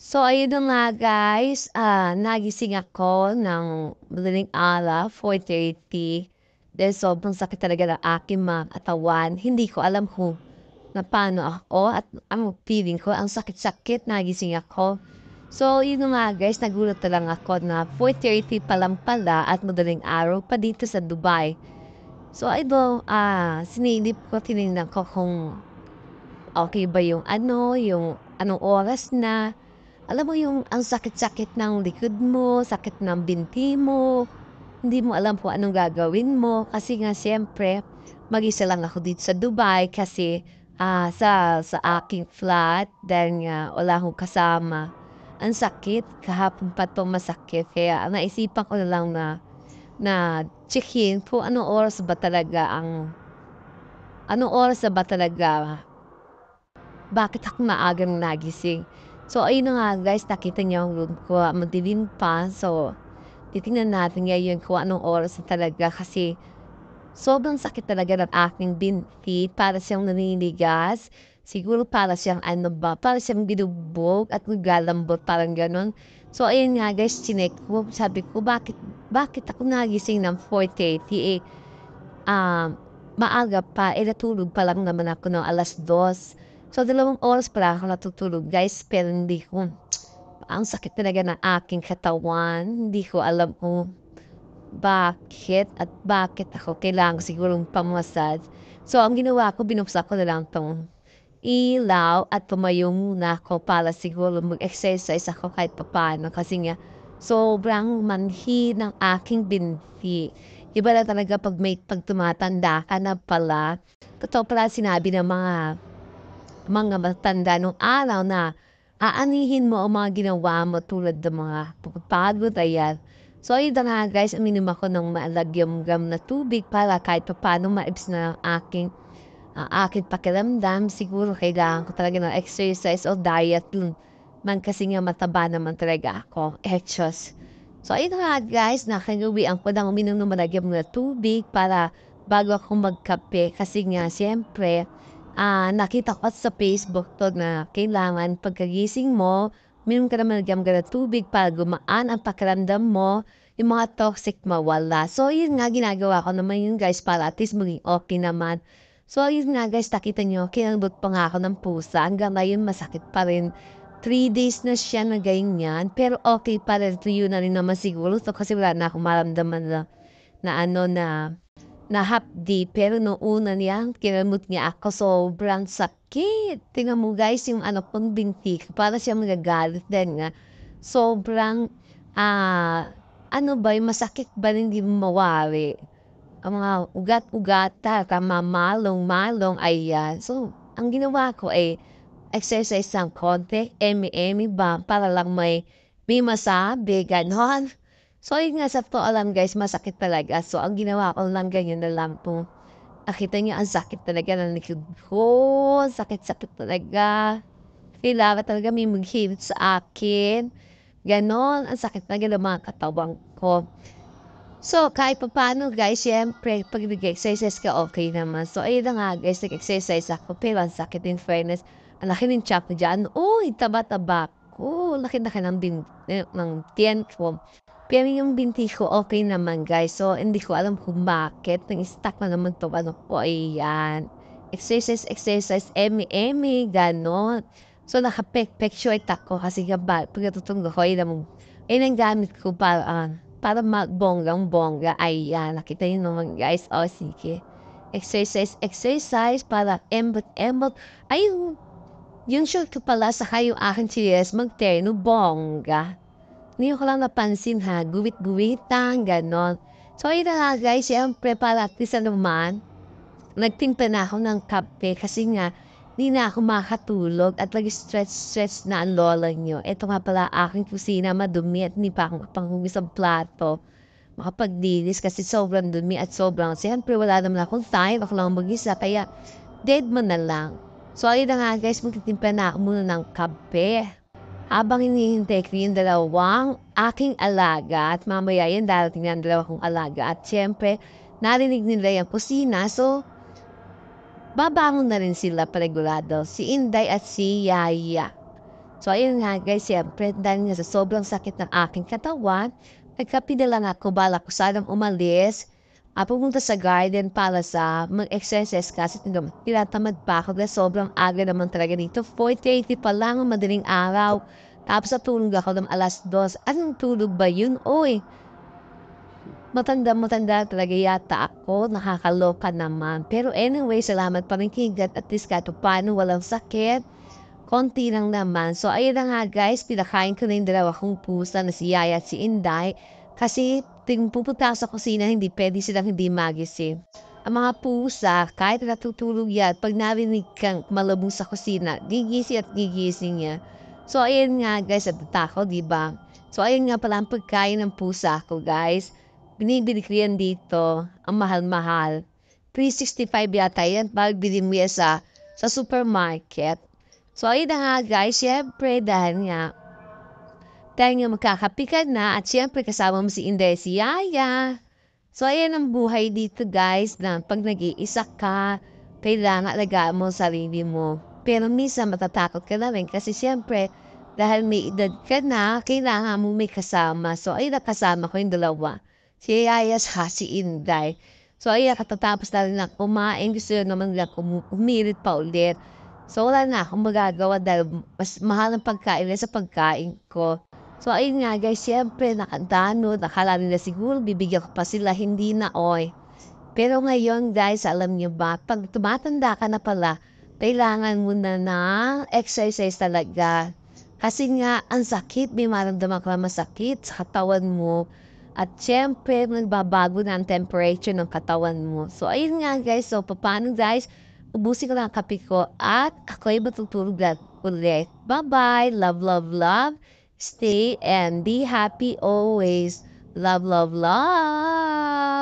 So, ayun na nga guys, nagising ako ng madaling araw, 4:30. Dahil sobrang sakit talaga ng aking mga katawan. Hindi ko alam kung na paano ako at ang feeling ko, ang sakit-sakit, nagising ako. So, yun na nga guys, nagulat na lang ako na 4:30 pa lang pala at madaling araw pa dito sa Dubai. So, sinilip ko, tinignan ko kung okay ba yung yung anong oras na. Alam mo yung ang sakit-sakit ng likod mo, sakit ng binti mo, hindi mo alam kung anong gagawin mo kasi nga siyempre mag-isa lang ako dito sa Dubai kasi, sa aking flat dahil nga wala akong kasama. Ang sakit, kahapon pa 'to masakit kaya naisipan ko na lang na na tsekin kung anong oras na ba talaga bakit ako maagang nagising. So, ayun na nga guys, nakita niyo ang room ko, madilim pa. So, titingnan natin ngayon kung anong oras na talaga kasi sobrang sakit talaga ng aking binti. Para siyang naninigas. Siguro para siyang para siyang binubog at naglalambot, parang gano'n. So, ayun nga guys, chinek ko. Sabi ko, bakit ako nagising ng 4:30 ah, maaga pa, natulog pa lang naman ako ng 2:00. So, 2 oras pala ako natutulog guys, pero hindi ko ang sakit talaga ng aking katawan. Hindi ko alam kung bakit ako kailangan ko sigurong pa-massage. So, ang ginawa ko, binuksan ko na lang 'tong ilaw at tumayo muna ako para siguro mag-exercise ako kahit papaano kasi nga sobrang manhid ng aking binti. Iba na talaga 'pag tumatanda ka na pala. Totoo pala sinabi ng mga matanda nung araw na aanihin mo ang mga ginawa mo tulad ng mga pagpapagod, ayan. So, ayun na nga guys, uminom ako ng malagyam-gam na tubig para kahit papaano maibs na ang aking pakiramdam. Siguro kailangan ko talaga ng exercise o diet dun man kasi nga mataba naman talaga ako, etos. So, ayun na nga guys, nakagawian ko ng uminom ng malagyam na tubig para bago ako magkape kasi nga siyempre, nakita ko sa Facebook 'to na kailangan pagkagising mo, uminom ka ng malagyam na tubig para gumaan ang pakiramdam mo, yung mga toxic mawala. So, yun nga ginagawa ko naman yun guys para at least maging okey naman. So, ayun nga guys, nakita niyo kinalbot pa nga ako ng pusa hanggang ngayon masakit pa rin. 3 days na siya na ganyan, pero okey pa rin. Tuyo na rin naman siguro 'to kasi wala na akong maramdaman na na ano na na hapdi. Pero nung una niya kinalmot niya ako, sobrang sakit. Tingnan mo guys yung kong binti ko para siyang magagalit dahil nga sobrang, yung masakit ba na hindi mo mawari. Ang mga ugat-ugatan, kamamalong-malong, ayan. So, ang ginawa ko, exercise ng konti, emi-emi ba, para lang may masabi, gano'n. So, yun nga, sa totoo lang guys, masakit talaga. So, ang ginawa ko lang, ganyan na lang po. Nakita niyo, ang sakit talaga ng likod ko, sakit-sakit talaga. Kailangan talaga may maghilot sa akin, gano'n. Ang sakit talaga ng mga katawan ko. So, kahit papaano guys, siyempre 'pag nag-exercise ka okey naman. So, ayun na nga guys, nag-exercise ako pero ang sakit in fairness. Ang laki ng tiyan ko diyan. Uy, taba-taba ko, laki-laki ng tiyan ko. Pero yung binti ko okey naman guys. So, hindi ko alam kung bakit nag-stuck na naman 'tong ko, ayan. Exercise, exercise, emi-emi, gano'n. So, naka-pekpek ako kasi nga pag natutulog ako ayun ang gamit ko para magbonggang-bongga, ayan, nakita niyo naman guys, o sige. Exercise, exercise para embot-embot. Ay, yung short ko pala saka yung aking tsinelas magterno, bongga. Ngayon ko lang napansin ha, guwit-guwitan, gano'n. So ayun na nga guys, siyempre para at least naman, nagtimpla na ako ng kape kasi nga, 'di na ako makatulog at nag-stretch-stretch na ang lola niyo. Eto nga pala aking kusina madumi at hindi pa ako makapanghugas ng plato, makapaglinis kasi sobrang dumi at sobrang siyempre wala naman akong time, ako lang mag-isa kaya dedma na lang. So ayun na nga guys, magtitimpla na ako muna ng kape habang hinihintay ko yung dalawang aking alaga at mamaya yan darating na ang dalawa kong alaga at siyempre narinig nila yung kusina, so babangon na rin sila panigurado, si Inday at si Yaya. So, ayun nga guys, siyempre dahil nga sa sobrang sakit ng aking katawan, nagkapidala nga ako balak ko sanang umalis, pumunta sa garden para sa mag-exercise kasi tinatamad pa ako dahil sobrang aga naman talaga dito. 4:30 pa lang ang madaling araw. Tapos natulog ako ng 2:00. Anong tulog ba yun? Uy, matanda-matanda talaga yata ako, nakakaloka naman. Pero anyway, salamat pa rin kay God at least kahit paano walang sakit. Konti lang naman. So, ayun na nga guys, pinakain ko na yung dalawa kong pusa na si Yaya at si Inday. Kasi ting pupunta ako sa kusina, hindi pwede silang hindi magising. Ang mga pusa, kahit natutulog yan, pag narinig kang malabong sa kusina, gigising at gigising yan. So, ayun nga guys, at tako, di ba? So, ayun nga pala ang pagkain ng pusa ko guys. Binibili ko yan dito, ang mahal-mahal. 365 yata yan, pag bili mo yan sa supermarket. So, ayun na nga guys, syempre dahil nga magkakape ka na at syempre kasama mo si Inday, si Yaya. So, ayan ang buhay dito guys na pag nag-iisa ka, kailangan alagaan mo ang sarili mo. Pero minsan matatakot ka na rin kasi syempre dahil may edad ka na, kailangan mo may kasama. So, ayun nakasama ko yung dalawa. Si Yaya sa si Inday. So, ayun katatapos na rin na kumain. Gusto naman nila umirit pa ulit. So, wala na akong magagawa dahil mas mahal ang pagkain sa pagkain ko. So, ayun nga guys, siyempre nakadano, nakala nila siguro bibigyan ko pa sila, hindi na oy. Pero ngayon guys, alam niyo ba, pag tumatanda ka na pala, kailangan mo na ng exercise talaga. Kasi nga, ang sakit, may maramdaman ka na masakit sa katawan mo. At syempre, nagbabago na ang temperature ng katawan mo. So, ayun nga guys, so paano guys, ubusin ko lang ang kape ko at ako'y matutulog na ulit. Bye-bye, love, love, love. Stay and be happy always. Love, love, love.